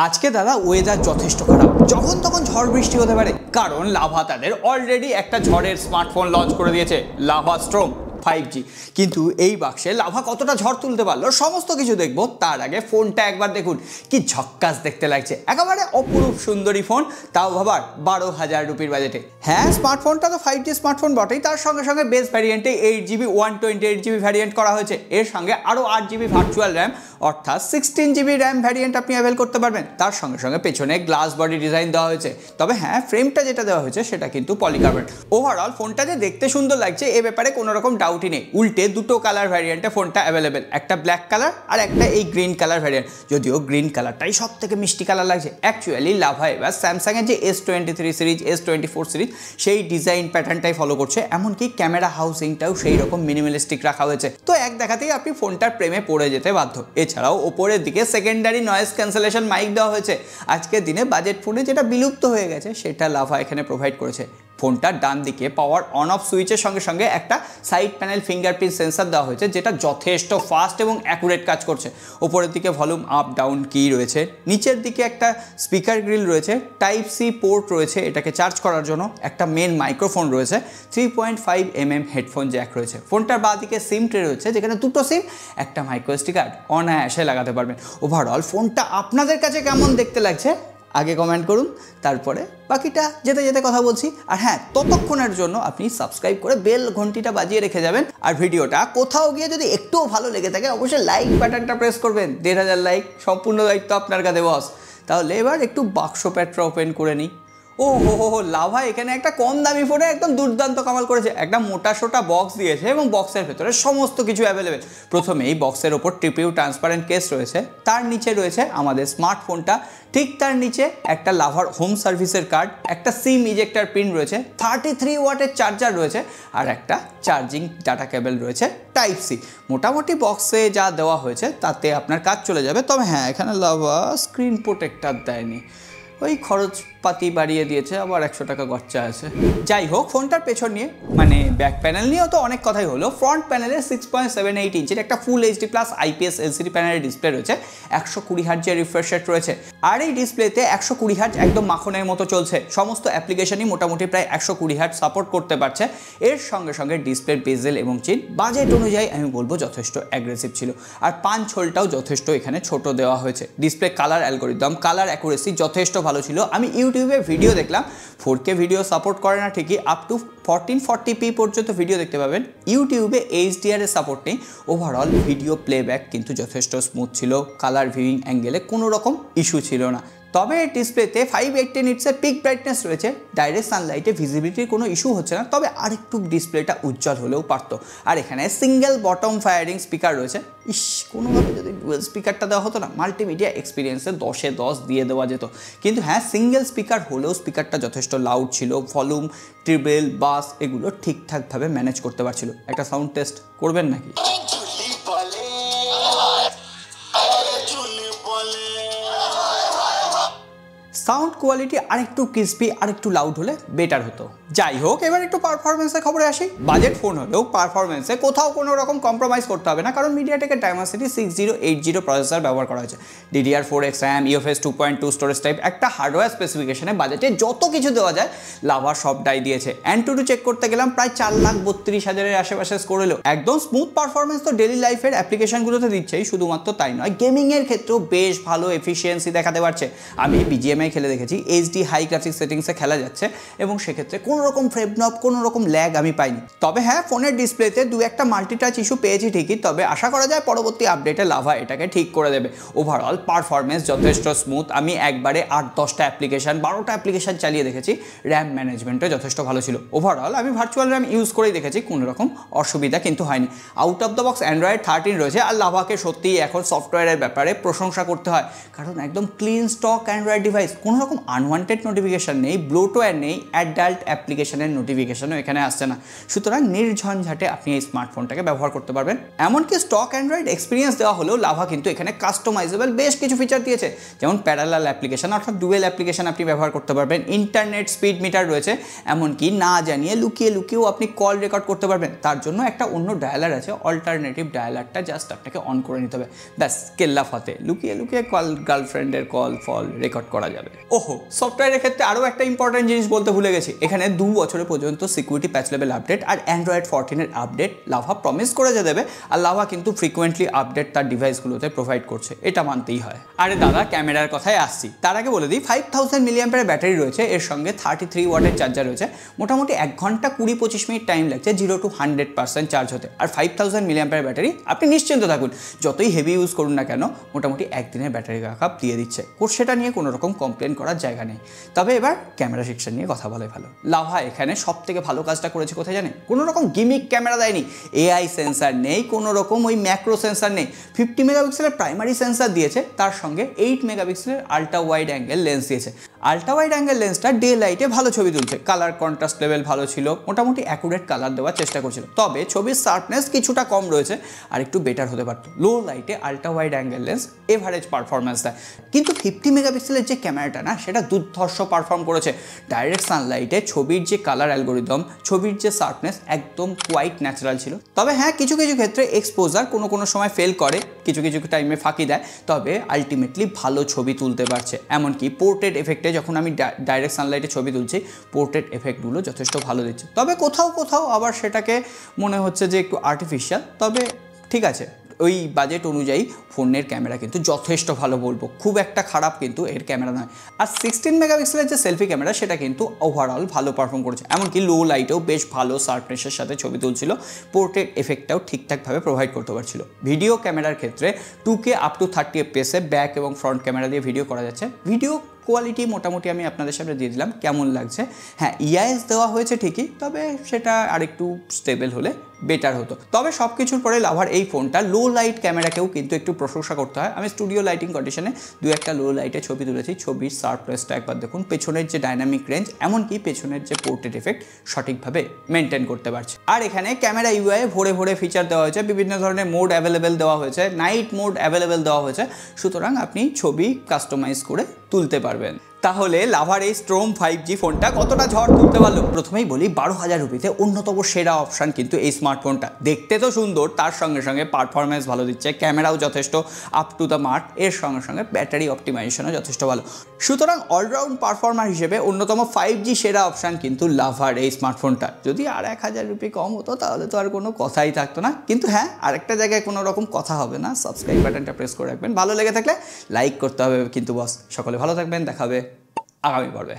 আজকে দাদা ওয়েদার যথেষ্ট খারাপ, যখন তখন ঝড় বৃষ্টি হতে পারে, কারণ লাভা তাদের অলরেডি একটা ঝড়ের স্মার্টফোন লঞ্চ করে দিয়েছে, লাভা স্ট্রম 5G। কিন্তু এই বাক্সে লাভা কতটা ঝড় তুলতে পারলো সমস্ত কিছু দেখবো। তার আগে ফোনটা একবার দেখুন, কি ঝক্কাস দেখতে লাগছে, একেবারে অপরূপ সুন্দরী ফোন, তাও ভাবার 12,000 রুপির বাজেটে। হ্যাঁ, স্মার্টফোনটা তো 5G স্মার্টফোন বটেই, তার সঙ্গে সঙ্গে বেস ভ্যারিয়েন্টে 8GB 128GB ভ্যারিয়েন্ট করা হয়েছে। এর সঙ্গে আরও 8GB ভার্চুয়াল র্যাম, অর্থাৎ 16GB র্যাম ভ্যারিয়েন্ট আপনি অ্যাভেল করতে পারবেন। তার সঙ্গে সঙ্গে পেছনে গ্লাস বডি ডিজাইন দেওয়া হয়েছে, তবে হ্যাঁ ফ্রেমটা যেটা দেওয়া হয়েছে সেটা কিন্তু পলিকার্বনেট। ওভারঅল ফোনটা যে দেখতে সুন্দর লাগছে এ ব্যাপারে কোনো রকম ডাউটই নেই। উল্টে দুটো কালার ভ্যারিয়েন্টে ফোনটা অ্যাভেলেবেল, একটা ব্ল্যাক কালার আর একটা এই গ্রিন কালার ভ্যারিয়েন্ট। যদিও গ্রিন কালারটাই সব থেকে মিষ্টি কালার লাগছে। অ্যাকচুয়ালি লাভা এবার স্যামসাংয়ের যে S23 সিরিজ, S24 সিরিজ সেই ডিজাইন প্যাটার্নটাই ফলো করছে, এমনকি ক্যামেরা হাউসিংটাও সেই রকম মিনিমালিস্টিক রাখা হয়েছে। তো এক দেখাতেই আপনি ফোনটার প্রেমে পড়ে যেতে বাধ্য। এছাড়াও ওপরের দিকে সেকেন্ডারি নয়েজ ক্যান্সেলেশন মাইক দেওয়া হয়েছে। আজকের দিনে বাজেট ফোনে যেটা বিলুপ্ত হয়ে গেছে সেটা লাভা এখানে প্রোভাইড করেছে। ফোনটার ডান দিকে পাওয়ার অন অফ সুইচের সঙ্গে সঙ্গে একটা সাইড প্যানেল ফিঙ্গারপ্রিন্ট সেন্সার দেওয়া হয়েছে, যেটা যথেষ্ট ফাস্ট এবং অ্যাকুরেট কাজ করছে। ওপরের দিকে ভলিউম আপ ডাউন কি রয়েছে, নিচের দিকে একটা স্পিকার গ্রিল রয়েছে, Type-C পোর্ট রয়েছে এটাকে চার্জ করার জন্য, একটা মেন মাইক্রোফোন রয়েছে, 3.5mm হেডফোন জ্যাক রয়েছে। ফোনটার বাঁ দিকে সিম ট্রে রয়েছে, যেখানে দুটো সিম, একটা মাইক্রোএসডি কার্ড অনায়াসে লাগাতে পারবেন। ওভারঅল ফোনটা আপনাদের কাছে কেমন দেখতে লাগছে আগে কমেন্ট করুন, তারপরে বাকিটা যেতে যেতে কথা বলছি। আর হ্যাঁ, ততক্ষণের জন্য আপনি সাবস্ক্রাইব করে বেল ঘন্টিটা বাজিয়ে রেখে যাবেন। আর ভিডিওটা কোথাও গিয়ে যদি একটুও ভালো লেগে থাকে অবশ্যই লাইক বাটনটা প্রেস করবেন। 1,500 লাইক, সম্পূর্ণ দায়িত্ব আপনার কাছে বস। তাহলে এবার একটু বাক্স প্যাটরা ওপেন করে নিই। ও হো লাভা এখানে একটা কম দামি ফোনে একদম দুর্দান্ত কামাল করেছে। একটা মোটা সোটা বক্স দিয়েছে এবং বক্সের ভেতরে সমস্ত কিছু অ্যাভেলেবেল। প্রথমেই বক্সের ওপর TPU ট্রান্সপারেন্ট কেস রয়েছে, তার নিচে রয়েছে আমাদের স্মার্টফোনটা, ঠিক তার নিচে একটা লাভার হোম সার্ভিসের কার্ড, একটা সিম ইজেক্টার পিন রয়েছে, 33 ওয়াটের চার্জার রয়েছে, আর একটা চার্জিং ডাটা কেবল রয়েছে Type-C। মোটামুটি বক্সে যা দেওয়া হয়েছে তাতে আপনার কাজ চলে যাবে। তবে হ্যাঁ, এখানে লাভা স্ক্রিন প্রোটেক্টর দেয়নি, ওই খরচপাতি বাড়িয়ে দিয়েছে, আবার 100 টাকা খরচা আছে। যাই হোক, ফোনটার পেছন নিয়ে মানে ব্যাক প্যানেল নিয়েও তো অনেক কথাই হলো। ফ্রন্ট প্যানেলে 6.78 ইঞ্চির একটা ফুল HD+ IPS LCD প্যানেলের ডিসপ্লে রয়েছে, 120 হার্টজের রিফ্রেশ রেট রয়েছে। আর এই ডিসপ্লেতে 120 হার্টজ একদম মাখনের মতো চলছে। সমস্ত অ্যাপ্লিকেশনই মোটামুটি প্রায় 120 হার্টজ সাপোর্ট করতে পারছে। এর সঙ্গে সঙ্গে ডিসপ্লের বেজেল এবং চিন বাজেট অনুযায়ী আমি বলবো যথেষ্ট অ্যাগ্রেসিভ ছিল। আর পাঞ্চ হোলটাও যথেষ্ট এখানে ছোট দেওয়া হয়েছে। Display colour algorithm, colour accuracy যথেষ্ট ভালো ছিল। আমি ইউটিউবে ভিডিও দেখলাম, 4K ভিডিও সাপোর্ট করে না ঠিকই, আপ টু 1440p পর্যন্ত ভিডিও দেখতে পাবেন। ইউটিউবে HDR এর সাপোর্ট নেই। ওভারঅল ভিডিও প্লেব্যাক কিন্তু যথেষ্ট স্মুথ ছিল, কালার ভিউইং অ্যাঙ্গেলে কোনো রকম ইস্যু ছিল না। তবে ডিসপ্লেতে 580 নিটসের পিক ব্রাইটনেস রয়েছে, ডাইরেক্ট সানলাইটে ভিজিবিলিটির কোনো ইস্যু হচ্ছে না, তবে আরেকটু ডিসপ্লেটা উজ্জ্বল হলেও পারতো। আর এখানে সিঙ্গেল বটম ফায়ারিং স্পিকার রয়েছে। কোনোভাবে যদি ডুয়েল স্পিকারটা দেওয়া হতো না, মাল্টিমিডিয়া এক্সপিরিয়েন্সে 10-এ 10 দিয়ে দেওয়া যেত। কিন্তু হ্যাঁ, সিঙ্গেল স্পিকার হলেও স্পিকারটা যথেষ্ট লাউড ছিল, ভলিউম, ট্রিবল, বাস এগুলো ঠিকঠাকভাবে ম্যানেজ করতে পারছিল। একটা সাউন্ড টেস্ট করবেন নাকি? সাউন্ড কোয়ালিটি আরেকটু ক্রিস্পি, আরেকটু লাউড হলে বেটার হতো। যাই হোক, এবার একটু পারফরমেন্সের খবরে আসি। বাজেট ফোন হলেও পারফরমেন্সে কোথাও কোনো রকম কম্প্রোমাইজ করতে হবে না, কারণ মিডিয়াটেকের Dimensity 6080 প্রসেসর ব্যবহার করা হয়েছে। DDR4X RAM, UFS 2.2 storage type, একটা হার্ডওয়্যার স্পেসিফিকেশনে বাজেটে যত কিছু দেওয়া যায় লাভা সবটাই দিয়েছে। AnTuTu চেক করতে গেলাম প্রায় 4,32,000-এর আশেপাশে স্কোর হলো। একদম স্মুথ পারফরমেন্স তো ডেলি লাইফের অ্যাপ্লিকেশনগুলোতে দিচ্ছেই, শুধুমাত্র তাই নয়, গেমিংয়ের ক্ষেত্রেও বেশ ভালো এফিসিয়েন্সি দেখাতে পারছে। আমি BGMI খেলে দেখেছি, HD হাই গ্রাফিক্স সেটিংসে খেলা যাচ্ছে এবং সেক্ষেত্রে কোনো রকম ফ্রেম ড্রপ, কোনো রকম ল্যাগ আমি পাইনি। তবে হ্যাঁ, ফোনের ডিসপ্লেতে দু একটা মাল্টিটাচ ইস্যু পেয়েছি ঠিকই, তবে আশা করা যায় পরবর্তী আপডেটে লাভা এটাকে ঠিক করে দেবে। ওভারঅল পারফরমেন্স যথেষ্ট স্মুথ। আমি একবারে 8-10টা অ্যাপ্লিকেশন, 12টা অ্যাপ্লিকেশন চালিয়ে দেখেছি। র্যাম ম্যানেজমেন্টও যথেষ্ট ভালো ছিল। ওভারঅল আমি ভার্চুয়াল র্যাম ইউজ করেই দেখেছি, কোনো রকম অসুবিধা কিন্তু হয়নি। Out of the box Android 13 রয়েছে। আর লাভাকে সত্যিই এখন সফটওয়্যারের ব্যাপারে প্রশংসা করতে হয়, কারণ একদম ক্লিন স্টক অ্যান্ড্রয়েড ডিভাইস। কোনো রকম আনওয়ান্টেড নোটিফিকেশান নেই, ব্লোটওয়্যার নেই, অ্যাডাল্ট অ্যাপ অ্যাপ্লিকেশনের নোটিফিকেশনও এখানে আসছে না। সুতরাং নির্ঝঞ্ঝাটে আপনি এই স্মার্টফোনটাকে ব্যবহার করতে পারবেন। এমনকি স্টক অ্যান্ড্রয়েড এক্সপিরিয়েন্স দেওয়া হলেও লাভা কিন্তু এখানে কাস্টমাইজেবল বেশ কিছু ফিচার দিয়েছে, যেমন প্যারালাল অ্যাপ্লিকেশন অর্থাৎ ডুয়েল অ্যাপ্লিকেশন আপনি ব্যবহার করতে পারবেন, ইন্টারনেট স্পিড মিটার রয়েছে, এমনকি না জানিয়ে লুকিয়ে লুকিয়েও আপনি কল রেকর্ড করতে পারবেন। তার জন্য একটা অন্য ডায়ালার আছে, অল্টারনেটিভ ডায়ালারটা জাস্ট আপনাকে অন করে নিতে হবে, ব্যাস কেল্লা ফতে লুকিয়ে লুকিয়ে কল গার্লফ্রেন্ডের কল ফল রেকর্ড করা যাবে। ওহো, সফটওয়্যারের ক্ষেত্রে আরও একটা ইম্পর্টেন্ট জিনিস বলতে ভুলে গেছি, এখানে 2 বছরের পর্যন্ত সিকিউরিটি প্যাচ লেভেল আপডেট আর অ্যান্ড্রয়েড 14-এর আপডেট লাভা প্রমিস করে যে দেবে, আর লাভা কিন্তু ফ্রিকোয়েন্টলি আপডেট তার ডিভাইসগুলোতে প্রোভাইড করছে, এটা মানতেই হয়। আরে দাদা, ক্যামেরার কথায় আসছি, তার আগে বলে দিই 5000 মিলিঅ্যাম্পিয়ারের ব্যাটারি রয়েছে, এর সঙ্গে 33 ওয়াটের চার্জার রয়েছে, মোটামুটি 1 ঘন্টা 20-25 মিনিট টাইম লাগছে 0 to 100% চার্জ হতে। আর 5000 মিলিঅ্যাম্পিয়ারের ব্যাটারি, আপনি নিশ্চিন্ত থাকুন যতই হেভি ইউজ করুন না কেন মোটামুটি একদিনের ব্যাটারি ব্যাকআপ দিয়ে দিচ্ছে, সেটা নিয়ে কোনো রকম কমপ্লেন করার জায়গা নেই। তবে এবার ক্যামেরা সেকশন নিয়ে কথা বলাই ভালো। লাভা এখানে সব থেকে ভালো কাজটা করেছে কোথায় জানেন? কোনো রকম গিমিক ক্যামেরা দেয়নি, এআই সেন্সার নেই, কোনো রকম ওই ম্যাক্রো সেন্সার নেই, 50 মেগাপিক্সেলের প্রাইমারি সেন্সার দিয়েছে, তার সঙ্গে 8 মেগাপিক্সেলের আল্ট্রা ওয়াইড অ্যাঙ্গেল লেন্স দিয়েছে। আল্ট্রা ওয়াইড অ্যাঙ্গেল লেন্সটা ডে লাইটে ভালো ছবি তুলছে, কালার কন্ট্রাস্ট লেভেল ভালো ছিল, মোটামুটি অ্যাকুরেট কালার দেওয়ার চেষ্টা করছিল, তবে ছবির শার্পনেস কিছুটা কম রয়েছে, আর একটু বেটার হতে পারতো। লো লাইটে ultra wide angle lens average performance দেয়, কিন্তু 50 মেগাপিক্সেলের যে ক্যামেরাটা না, সেটা দুর্ধর্ষ পারফর্ম করেছে। ডাইরেক্ট সানলাইটে ছবির যে কালার অ্যালগোরিদম, ছবির যে শার্পনেস একদম কোয়াইট ন্যাচারাল ছিল। তবে হ্যাঁ, কিছু কিছু ক্ষেত্রে এক্সপোজার কোনো সময় ফেল করে, কিছু কিছু টাইমে ফাঁকি দেয়, তবে আলটিমেটলি ভালো ছবি তুলতে পারছে। এমনকি পোর্ট্রেট এফেক্টে যখন আমি ডাইরেক্ট সানলাইটে ছবি তুলছি, পোর্ট্রেট এফেক্টগুলো যথেষ্ট ভালো দিচ্ছে। তবে কোথাও কোথাও আবার সেটাকে মনে হচ্ছে যে একটু আর্টিফিশিয়াল, তবে ঠিক আছে, ওই বাজেট অনুযায়ী ফোনের ক্যামেরা কিন্তু যথেষ্ট ভালো বলবো, খুব একটা খারাপ কিন্তু এর ক্যামেরা নয়। আর 16 মেগাপিক্সেলের যে সেলফি ক্যামেরা, সেটা কিন্তু ওভারঅল ভালো পারফর্ম করেছে, এমনকি লো লাইটেও বেশ ভালো শার্পনেসের সাথে ছবি তুলছিল, পোর্ট্রেট এফেক্টটাও ঠিকঠাকভাবে প্রোভাইড করতে পারছিল। ভিডিও ক্যামেরার ক্ষেত্রে 2K up to 30 FPS back এবং ফ্রন্ট ক্যামেরা দিয়ে ভিডিও করা যাচ্ছে। ভিডিও কোয়ালিটি মোটামুটি আমি আপনাদের সামনে দিয়ে দিলাম, কেমন লাগছে। হ্যাঁ, ইআইএস দেওয়া হয়েছে ঠিকই, তবে সেটা আরেকটু স্টেবল হলে বেটার হতো। তবে সব কিছুর পরে লাভার এই ফোনটা লো লাইট ক্যামেরাকেও কিন্তু একটু প্রশংসা করতে হয়। আমি স্টুডিও লাইটিং কন্ডিশনে 2-1টা লো লাইটে ছবি তুলেছি, ছবির শার্পনেসটা একবার দেখুন, পেছনের যে ডাইনামিক রেঞ্জ, এমনকি পেছনের যে পোর্ট্রেট এফেক্ট সঠিকভাবে মেনটেন করতে পারছে। আর এখানে ক্যামেরা ইউআই ভরে ভরে ফিচার দেওয়া হয়েছে, বিভিন্ন ধরনের মোড অ্যাভেলেবেল দেওয়া হয়েছে, নাইট মোড অ্যাভেলেবেল দেওয়া হয়েছে, সুতরাং আপনি ছবি কাস্টমাইজ করে তুলতে পারবেন। তাহলে লাভার এই স্ট্রোম 5G ফোনটা কতটা ঝড় তুলতে পারলো? প্রথমেই বলি, 12,000 রুপিতে অন্যতম সেরা অপশান কিন্তু এই স্মার্টফোনটা। দেখতে তো সুন্দর, তার সঙ্গে সঙ্গে পারফরমেন্স ভালো দিচ্ছে, ক্যামেরাও যথেষ্ট আপ টু দ্য মার্ক, এর সঙ্গে সঙ্গে ব্যাটারি অপটিমাইজেশনও যথেষ্ট ভালো। সুতরাং অলরাউন্ড পারফর্মার হিসেবে অন্যতম 5G সেরা অপশান কিন্তু লাভার এই স্মার্টফোনটা। যদি আর 1000 রুপি কম হতো তাহলে তো আর কোনো কথাই থাকতো না। কিন্তু হ্যাঁ, আরেকটা জায়গায় কোনো রকম কথা হবে না, সাবস্ক্রাইব বাটনটা প্রেস করে রাখবেন, ভালো লেগে থাকলে লাইক করতে হবে কিন্তু বস। সকলে ভালো থাকবেন, দেখা হবে আগামী পর্বে।